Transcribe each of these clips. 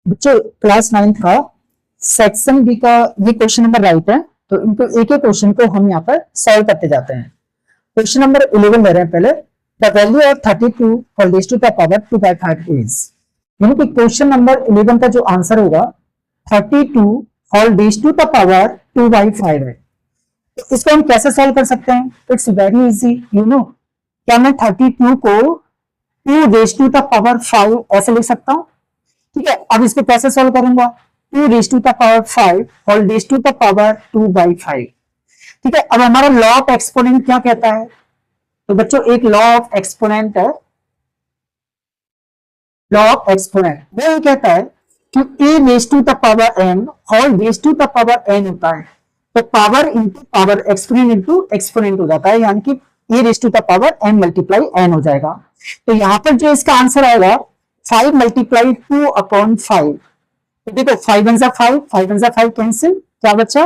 बच्चों क्लास 9 का section B का ये क्वेश्चन नंबर राइट है, तो इनको एक एक क्वेश्चन को हम यहाँ पर सॉल्व करते जाते हैं। क्वेश्चन नंबर 11 ले रहे हैं पहले। The value of 32 whole raised to the power 2/5 is, यानी कि क्वेश्चन नंबर 11 का जो आंसर होगा 32 whole raised to the power 2/5 है। तो इसको हम कैसे सॉल्व कर सकते हैं? It's very easy, you know. क्या मैं 32 को 2 रेज़्ड टू द पावर 5 ऐसे लिख सकता हूं? ठीक है, अब इसको कैसे सॉल्व करूंगा? 2 raised to the power 5 whole raised to the power 2/5। ठीक है, अब हमारा लॉ ऑफ एक्सपोनेंट क्या कहता है? तो बच्चों एक लॉ ऑफ एक्सपोनेंट है, लॉ ऑफ एक्सपोनेंट वो ये कहता है कि a raised to the power n whole raised to the power n होता है, तो power into power exponent into exponent हो जाता है, यानी कि a raised to the power n multiply n हो जाएगा। तो यहां पर जो इसका आंसर आएगा 5 मल्टीप्लाई 2/5। तो देखो 5 1 जा 5, 5 1 जा 5 कैंसिल, क्या बचा?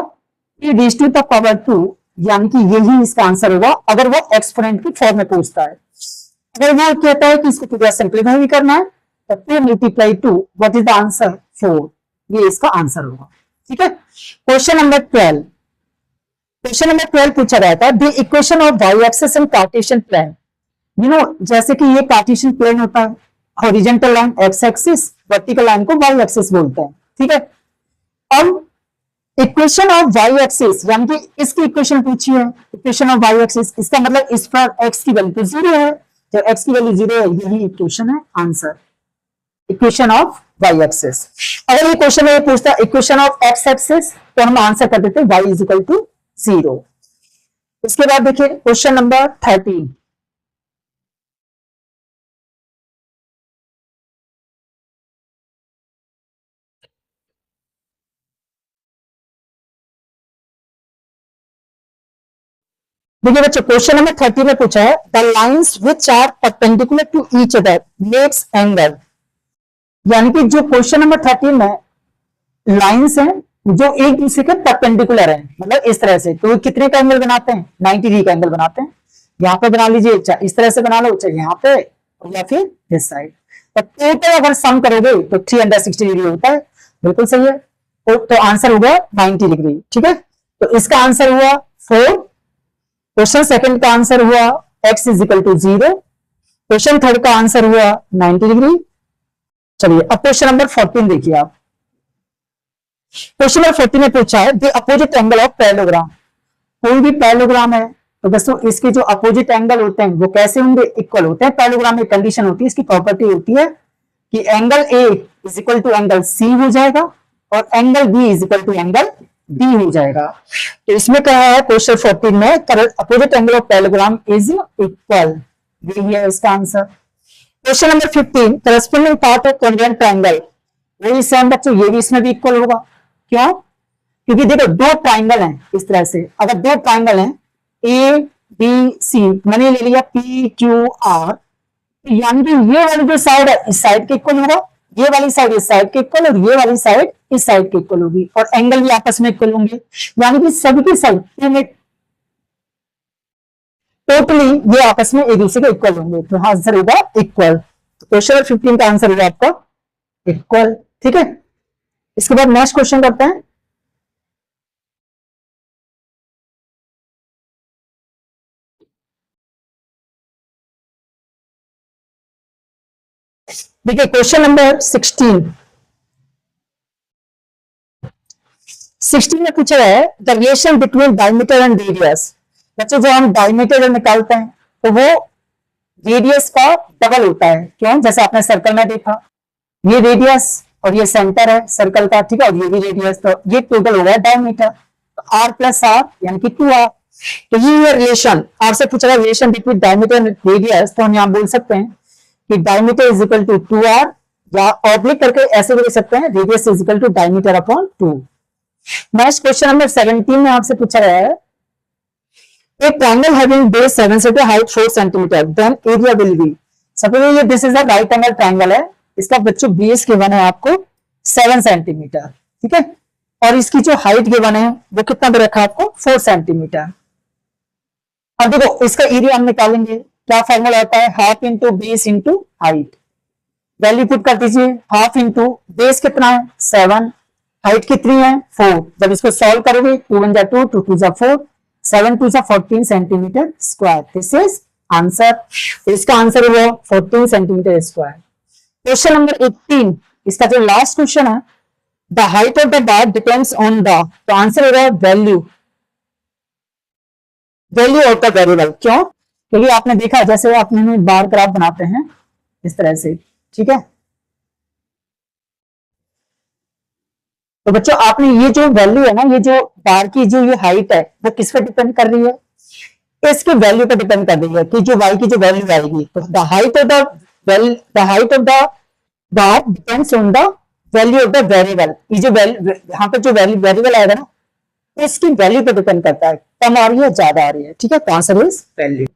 a raised to the power 2, यानी कि यही इसका आंसर होगा अगर वो एक्सपोनेंट की फॉर्म में पूछता है। अगर वो कहता है कि इसको पूरा सिंपलीफाई भी करना है तो 2 multiply 2, what is the answer? 4। ये इसका आंसर होगा। ठीक है, क्वेश्चन नंबर 12। क्वेश्चन नंबर 12 पूछा गया था the equation of Y axis in Cartesian plane. You know, जैसे कि ये कार्टेशियन प्लेन होता है, horizontal line X axis, vertical line को वाई एक्सिस बोलते हैं। ठीक है, अब इक्वेशन ऑफ वाई एक्सिस, यानी कि इसकी इक्वेशन पूछी है, इक्वेशन ऑफ वाई एक्सिस, इसका मतलब इस पर एक्स की वैल्यू 0 है, जब एक्स की वैल्यू 0 है यही इक्वेशन है, answer equation of Y axis. अगर ये क्वेश्चन में पूछता इक्वेशन ऑफ एक्स एक्सिस तो हम आंसर कर देते वाई इज इक्वल टू 0। इसके बाद देखिए क्वेश्चन नंबर 13। देखिए बच्चों क्वेश्चन नंबर 30 में पूछा है the lines which are perpendicular to each other makes angle, यानी कि जो क्वेश्चन नंबर 30 में लाइंस हैं जो एक दूसरे के परपेंडिकुलर हैं, मतलब इस तरह से, तो कितने का एंगल बनाते हैं? 90 डिग्री का एंगल बनाते हैं। यहां पे बना लीजिए, चाहे इस तरह से बना लो, चाहे यहाँ पे या फिर इस साइड। तो टोटल अगर सम करोगे तो 360 डिग्री होता है, बिल्कुल सही है। तो आंसर होगा 90 डिग्री। ठीक है, तो इसका आंसर हुआ 4। क्वेश्चन सेकंड का आंसर हुआ x is equal to 0। Question third का आंसर हुआ 90 डिग्री। चलिए अब क्वेश्चन नंबर 14 देखिए आप। क्वेश्चन नंबर 14 में पूछा है the opposite angle of parallelogram. कोई भी पैरेललोग्राम है तो दोस्तों इसके जो अपोजिट एंगल होते हैं वो कैसे होंगे? इक्वल होते हैं। पैरेललोग्राम में कंडीशन होती है, इसकी प्रॉपर्टी होती है कि angle A is equal to angle C हो जाएगा और angle B is equal to angle D हो जाएगा। तो इसमें क्या है क्वेश्चन 14 में opposite angle of parallelogram is equal, यही है इसका answer. Question number 15 corresponding part of congruent triangle, वही सेम बच्चों ये भी इसमें भी इक्वल होगा। क्यों? क्योंकि देखो दो ट्रायंगल हैं इस तरह से, अगर दो ट्रायंगल हैं ए बी सी, मैंने ले लिया पी क्यू आर, यानी कि ये वाली जो साइड है इस साइड के इक्वल होगा, ये वाली साइड इस साइड के इक्वल और ये वाली साइड इस साइड के इक्वल होगी, और एंगल भी आपस में इक्वल होंगे, यानी कि सभी की साइड टोटली ये आपस में एक दूसरे के इक्वल होंगे, तो आंसर होगा इक्वल। तो क्वेश्चन 15 का आंसर होगा आपका इक्वल। ठीक है, इसके बाद नेक्स्ट क्वेश्चन करते हैं। देखिए क्वेश्चन नंबर 16 में पूछा है the relation between diameter and radius. बच्चों जो हम डायमीटर निकालते हैं तो वो रेडियस का डबल होता है। क्यों? जैसे आपने सर्कल में देखा, ये रेडियस और ये सेंटर है सर्कल का, ठीक है, और ये भी रेडियस, तो ये टोटल हो गया डायमीटर, तो आर प्लस आर यानी कि 2r। तो ये रिलेशन आपसे पूछा है relation between diameter and radius, तो हम यहाँ बोल सकते हैं कि diameter is equal to 2r, या ऑब्लिक करके ऐसे भी लिख सकते हैं radius is equal to diameter upon 2। Next question number 17 में आपसे पूछा गया है a triangle having base 7 cm, height 4 cm, then area will be, suppose ये this is a right angle triangle है, इसका बच्चों बेस गिवन है आपको 7 सेंटीमीटर, ठीक है, और इसकी जो हाइट गिवन है वो कितना दे रखा है आपको 4 सेंटीमीटर। अब देखो इसका एरिया हम निकालेंगे, क्या फॉर्मूला होता है? Half into base into height, value put कर दीजिए, हाफ इंटू बेस कितना है 7, हाइट कितनी है 4। जब इसको सॉल्व करोगे 2 1 जा 2, 2 2 जा 4, 7 2 जा 14 centimetre square. This is answer. इसका आंसर हुआ 14 सेंटीमीटर स्क्वायर। क्वेश्चन नंबर 18, इसका जो लास्ट क्वेश्चन है, the height of the bar depends on the, तो आंसर होगा वैल्यू ऑफ द वेरिएबल। क्यों? क्योंकि आपने देखा जैसे आपने बार ग्राफ बनाते हैं इस तरह से, ठीक है। तो बच्चों आपने ये जो वैल्यू है ना, ये जो बार की जो ये हाइट है वो किस पे डिपेंड कर रही है? इसके वैल्यू पे डिपेंड कर रही है कि जो y की जो वैल्यू आएगी। तो the height of the bar depends on the value of the variable. ये जो वैल्यू यहाँ पे जो वैल्यू वेरिएबल आएगा ना, इसकी वैल्यू पे डिपेंड करता है, कम आ रही है ज्यादा आ रही है, ठीक है। तो आंसर इज वैल्यू।